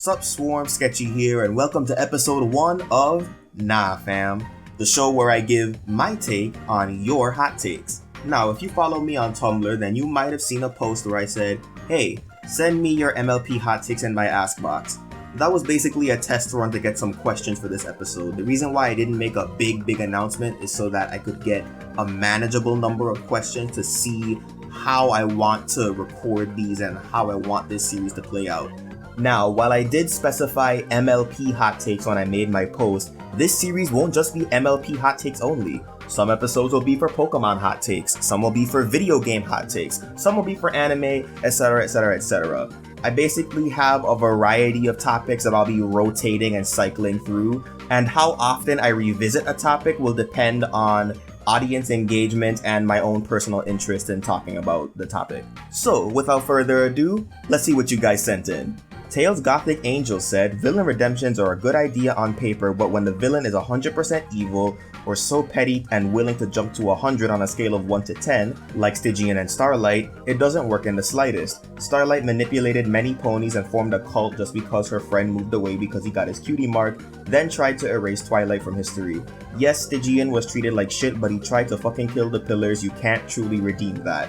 Sup Swarm, Sketchy here, and welcome to episode 1 of Nah Fam, the show where I give my take on your hot takes. Now, if you follow me on Tumblr, then you might have seen a post where I said, hey, send me your MLP hot takes in my ask box. That was basically a test run to get some questions for this episode. The reason why I didn't make a big announcement is so that I could get a manageable number of questions to see how I want to record these and how I want this series to play out. Now, while I did specify MLP hot takes when I made my post, this series won't just be MLP hot takes only. Some episodes will be for Pokemon hot takes, some will be for video game hot takes, some will be for anime, etc, etc, etc. I basically have a variety of topics that I'll be rotating and cycling through, and how often I revisit a topic will depend on audience engagement and my own personal interest in talking about the topic. So, without further ado, let's see what you guys sent in. Tails Gothic Angel said, villain redemptions are a good idea on paper, but when the villain is 100% evil, or so petty and willing to jump to 100 on a scale of 1 to 10, like Stygian and Starlight, it doesn't work in the slightest. Starlight manipulated many ponies and formed a cult just because her friend moved away because he got his cutie mark, then tried to erase Twilight from history. Yes, Stygian was treated like shit, but he tried to fucking kill the pillars. You can't truly redeem that.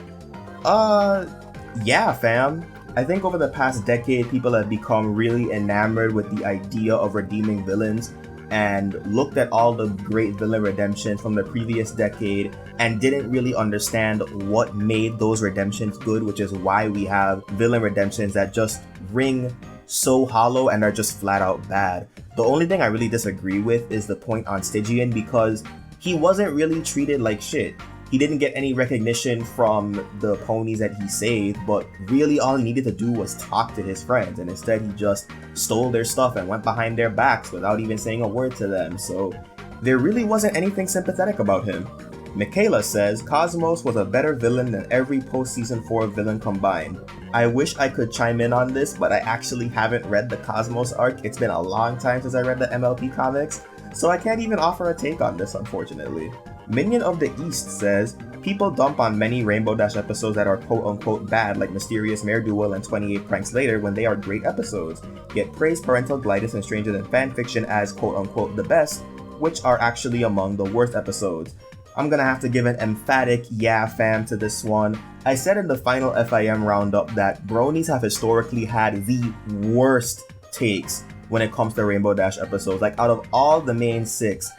Yeah, fam. I think over the past decade, people have become really enamored with the idea of redeeming villains and looked at all the great villain redemptions from the previous decade and didn't really understand what made those redemptions good, which is why we have villain redemptions that just ring so hollow and are just flat out bad. The only thing I really disagree with is the point on Stygian, because he wasn't really treated like shit. He didn't get any recognition from the ponies that he saved, but really all he needed to do was talk to his friends, and instead he just stole their stuff and went behind their backs without even saying a word to them, so there really wasn't anything sympathetic about him. Michaela says, Cosmos was a better villain than every post-season 4 villain combined. I wish I could chime in on this, but I actually haven't read the Cosmos arc. It's been a long time since I read the MLP comics, so I can't even offer a take on this, unfortunately. Minion of the East says, people dump on many Rainbow Dash episodes that are quote-unquote bad, like Mysterious Mare Duel and 28 Pranks Later, when they are great episodes, yet praise Parental Glitis and Stranger Than Fanfiction as quote-unquote the best, which are actually among the worst episodes. I'm gonna have to give an emphatic yeah fam to this one. I said in the final FIM roundup that bronies have historically had the worst takes when it comes to Rainbow Dash episodes. Like, out of all the main 6,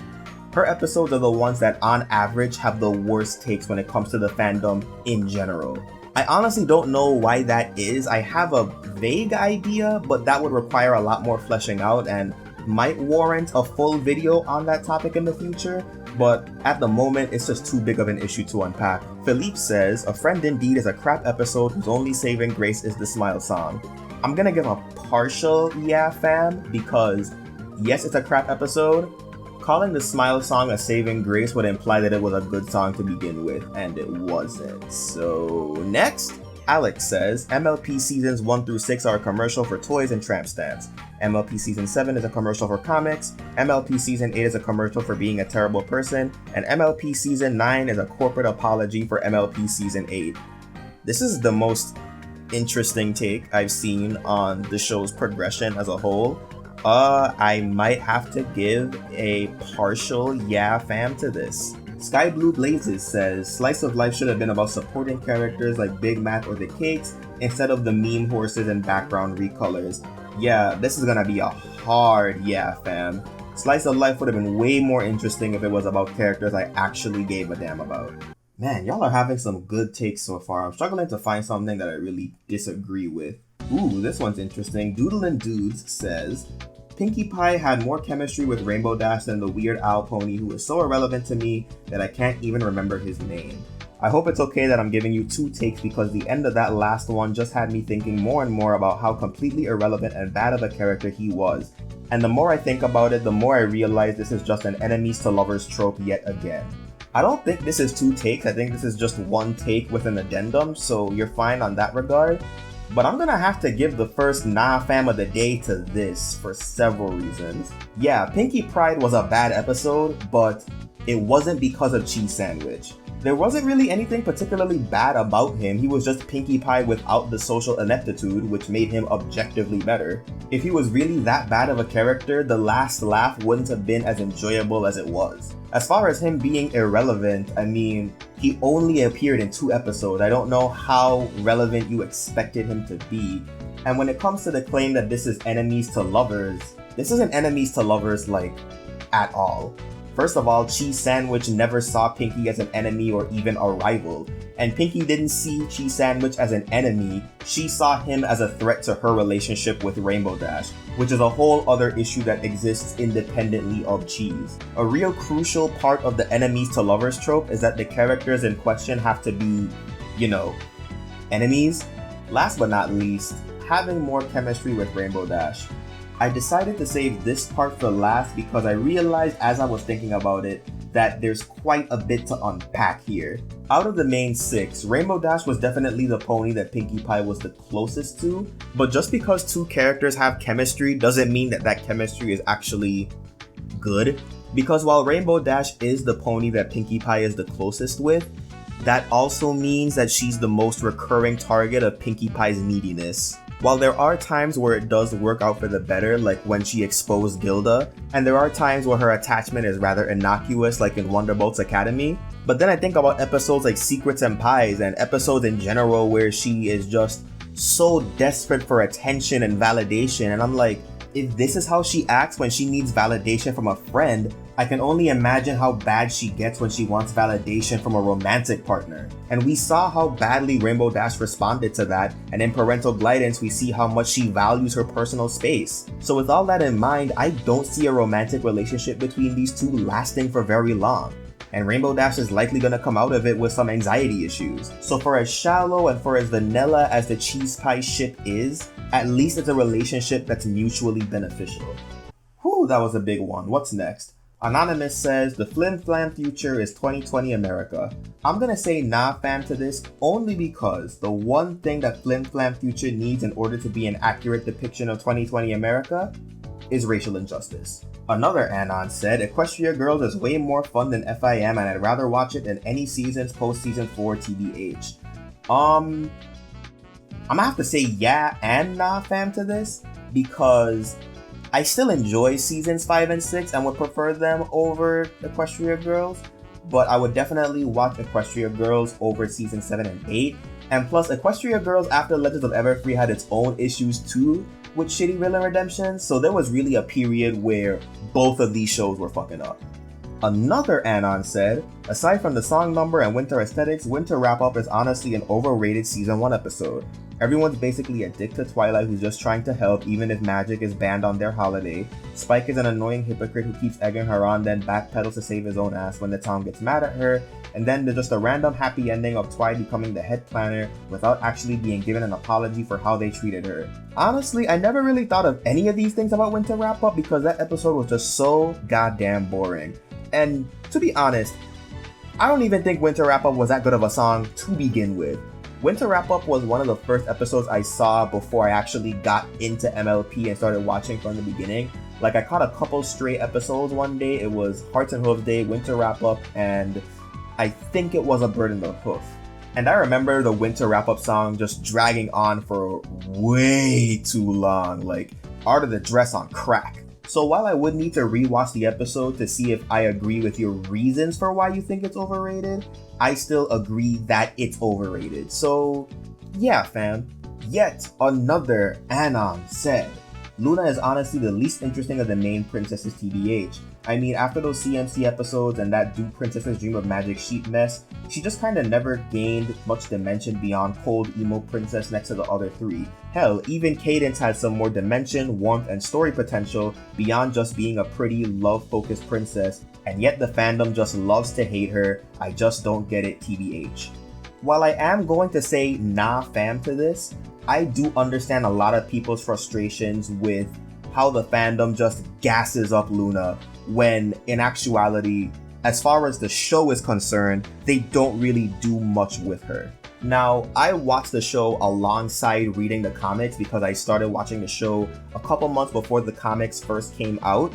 her episodes are the ones that on average have the worst takes when it comes to the fandom in general. I honestly don't know why that is. I have a vague idea, but that would require a lot more fleshing out and might warrant a full video on that topic in the future, but at the moment it's just too big of an issue to unpack. Philippe says, A Friend Indeed is a crap episode whose only saving grace is the smile song. I'm gonna give a partial yeah fam, because yes, it's a crap episode. Calling the Smile song a saving grace would imply that it was a good song to begin with, and it wasn't. So next, Alex says, MLP seasons 1 through 6 are a commercial for toys and tramp stamps. MLP season 7 is a commercial for comics. MLP season 8 is a commercial for being a terrible person. And MLP season 9 is a corporate apology for MLP season 8. This is the most interesting take I've seen on the show's progression as a whole. I might have to give a partial yeah fam to this. Sky Blue Blazes says, Slice of Life should have been about supporting characters like Big Mac or the Cakes instead of the meme horses and background recolors. Yeah, this is gonna be a hard yeah fam. Slice of Life would have been way more interesting if it was about characters I actually gave a damn about. Man, y'all are having some good takes so far. I'm struggling to find something that I really disagree with. Ooh, this one's interesting. Doodlin' Dudes says, Pinkie Pie had more chemistry with Rainbow Dash than the Weird Owl pony who is so irrelevant to me that I can't even remember his name. I hope it's okay that I'm giving you 2 takes, because the end of that last one just had me thinking more and more about how completely irrelevant and bad of a character he was. And the more I think about it, the more I realize this is just an enemies to lovers trope yet again. I don't think this is 2 takes, I think this is just 1 take with an addendum, so you're fine on that regard. But I'm gonna have to give the first nah fam of the day to this for several reasons. Yeah, Pinkie Pride was a bad episode, but it wasn't because of Cheese Sandwich. There wasn't really anything particularly bad about him. He was just Pinkie Pie without the social ineptitude, which made him objectively better. If he was really that bad of a character, the last laugh wouldn't have been as enjoyable as it was. As far as him being irrelevant, I mean, he only appeared in 2 episodes. I don't know how relevant you expected him to be. And when it comes to the claim that this is enemies to lovers, this isn't enemies to lovers, like, at all. First of all, Cheese Sandwich never saw Pinkie as an enemy or even a rival. And Pinkie didn't see Cheese Sandwich as an enemy, she saw him as a threat to her relationship with Rainbow Dash, which is a whole other issue that exists independently of Cheese. A real crucial part of the enemies to lovers trope is that the characters in question have to be, you know, enemies. Last but not least, having more chemistry with Rainbow Dash. I decided to save this part for last because I realized as I was thinking about it that there's quite a bit to unpack here. Out of the main 6, Rainbow Dash was definitely the pony that Pinkie Pie was the closest to, but just because 2 characters have chemistry doesn't mean that that chemistry is actually good. Because while Rainbow Dash is the pony that Pinkie Pie is the closest with, that also means that she's the most recurring target of Pinkie Pie's neediness. While there are times where it does work out for the better, like when she exposed Gilda, and there are times where her attachment is rather innocuous, like in Wonderbolt's Academy, but then I think about episodes like Secrets and Pies and episodes in general where she is just so desperate for attention and validation, and I'm like, if this is how she acts when she needs validation from a friend, I can only imagine how bad she gets when she wants validation from a romantic partner. And we saw how badly Rainbow Dash responded to that, and in Parental Guidance we see how much she values her personal space. So with all that in mind, I don't see a romantic relationship between these two lasting for very long. And Rainbow Dash is likely gonna come out of it with some anxiety issues. So for as shallow and for as vanilla as the Cheese Pie ship is, at least it's a relationship that's mutually beneficial. Whew, that was a big one. What's next? Anonymous says, the Flim Flam future is 2020 America. I'm gonna say nah fam to this only because the one thing that Flim Flam future needs in order to be an accurate depiction of 2020 America is racial injustice. Another Anon said, Equestria Girls is way more fun than FIM and I'd rather watch it than any seasons post season 4 TBH. I'm gonna have to say yeah and nah fam to this because I still enjoy seasons 5 and 6 and would prefer them over Equestria Girls, but I would definitely watch Equestria Girls over season 7 and 8. And plus, Equestria Girls after Legends of Everfree had its own issues too with shitty villain redemption, so there was really a period where both of these shows were fucking up. Another Anon said, aside from the song number and winter aesthetics, Winter Wrap-Up is honestly an overrated season 1 episode. Everyone's basically a dick to Twilight who's just trying to help even if magic is banned on their holiday. Spike is an annoying hypocrite who keeps egging her on, then backpedals to save his own ass when the town gets mad at her. And then there's just a random happy ending of Twi becoming the head planner without actually being given an apology for how they treated her. Honestly, I never really thought of any of these things about Winter Wrap-Up because that episode was just so goddamn boring. And to be honest, I don't even think Winter Wrap-Up was that good of a song to begin with. Winter Wrap-Up was one of the first episodes I saw before I actually got into MLP and started watching from the beginning. Like, I caught a couple stray episodes one day. It was Hearts and Hooves Day, Winter Wrap-Up, and I think it was A Bird in the Hoof. And I remember the Winter Wrap-Up song just dragging on for way too long, like Art of the Dress on crack. So while I would need to rewatch the episode to see if I agree with your reasons for why you think it's overrated, I still agree that it's overrated. So yeah, fam. Yet another Anon said, Luna is honestly the least interesting of the main princesses TBH. I mean, after those CMC episodes and that Do Princesses Dream of Magic sheet mess, she just kinda never gained much dimension beyond cold emo princess next to the other 3. Hell, even Cadence had some more dimension, warmth, and story potential beyond just being a pretty love-focused princess, and yet the fandom just loves to hate her. I just don't get it, TBH. While I am going to say nah fam to this, I do understand a lot of people's frustrations with how the fandom just gasses up Luna when in actuality, as far as the show is concerned, they don't really do much with her. Now, I watched the show alongside reading the comics because I started watching the show a couple months before the comics first came out.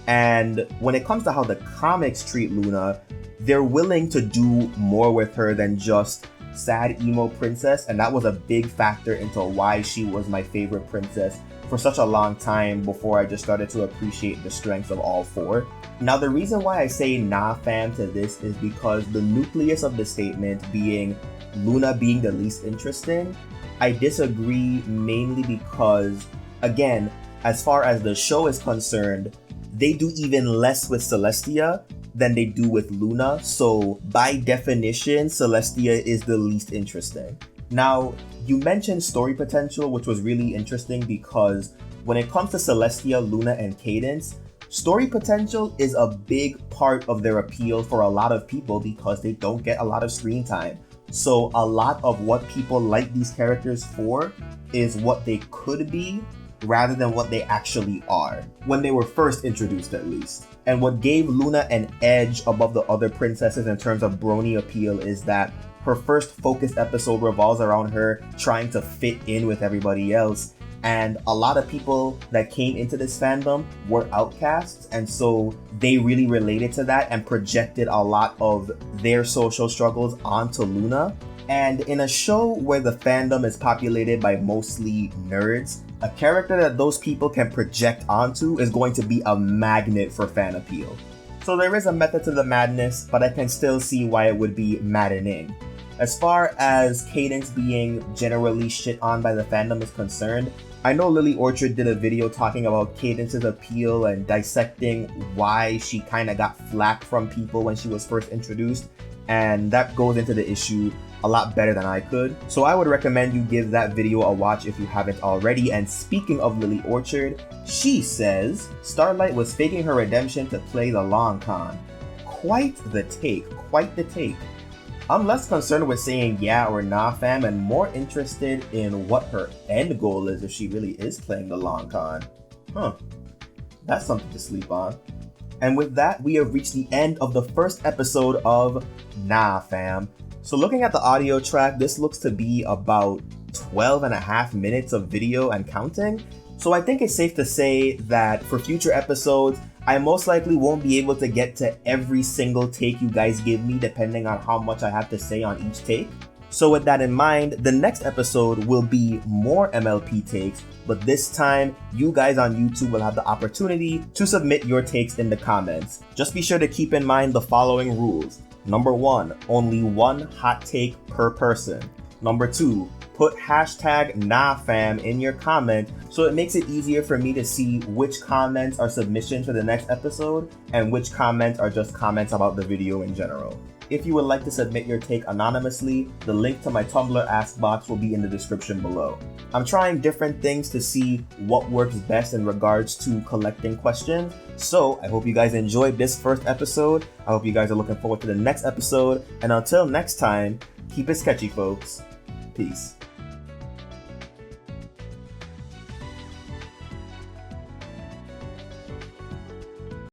And when it comes to how the comics treat Luna, they're willing to do more with her than just sad emo princess, and that was a big factor into why she was my favorite princess for such a long time before I just started to appreciate the strengths of all four. Now, the reason why I say nah fam to this is because the nucleus of the statement being Luna being the least interesting, I disagree mainly because, again, as far as the show is concerned, they do even less with Celestia than they do with Luna, so by definition, Celestia is the least interesting. Now, you mentioned story potential, which was really interesting because when it comes to Celestia, Luna, and Cadence, story potential is a big part of their appeal for a lot of people because they don't get a lot of screen time. So a lot of what people like these characters for is what they could be rather than what they actually are, when they were first introduced at least. And what gave Luna an edge above the other princesses in terms of brony appeal is that her first focused episode revolves around her trying to fit in with everybody else. And a lot of people that came into this fandom were outcasts, and so they really related to that and projected a lot of their social struggles onto Luna. And in a show where the fandom is populated by mostly nerds, a character that those people can project onto is going to be a magnet for fan appeal. So there is a method to the madness, but I can still see why it would be maddening. As far as Cadence being generally shit on by the fandom is concerned, I know Lily Orchard did a video talking about Cadence's appeal and dissecting why she kind of got flack from people when she was first introduced, and that goes into the issue a lot better than I could. So I would recommend you give that video a watch if you haven't already. And speaking of Lily Orchard, she says Starlight was faking her redemption to play the long con. Quite the take, quite the take. I'm less concerned with saying yeah or nah fam and more interested in what her end goal is if she really is playing the long con. That's something to sleep on. And with that, we have reached the end of the first episode of Nah Fam. So looking at the audio track, this looks to be about 12 and a half minutes of video and counting. So I think it's safe to say that for future episodes, I most likely won't be able to get to every single take you guys give me depending on how much I have to say on each take. So with that in mind, the next episode will be more MLP takes, but this time you guys on YouTube will have the opportunity to submit your takes in the comments. Just be sure to keep in mind the following rules. Number 1, only one hot take per person. Number 2, put hashtag NahFam in your comment so it makes it easier for me to see which comments are submissions for the next episode and which comments are just comments about the video in general. If you would like to submit your take anonymously, the link to my Tumblr Ask box will be in the description below. I'm trying different things to see what works best in regards to collecting questions, so I hope you guys enjoyed this first episode. I hope you guys are looking forward to the next episode, and until next time, keep it sketchy, folks. Peace.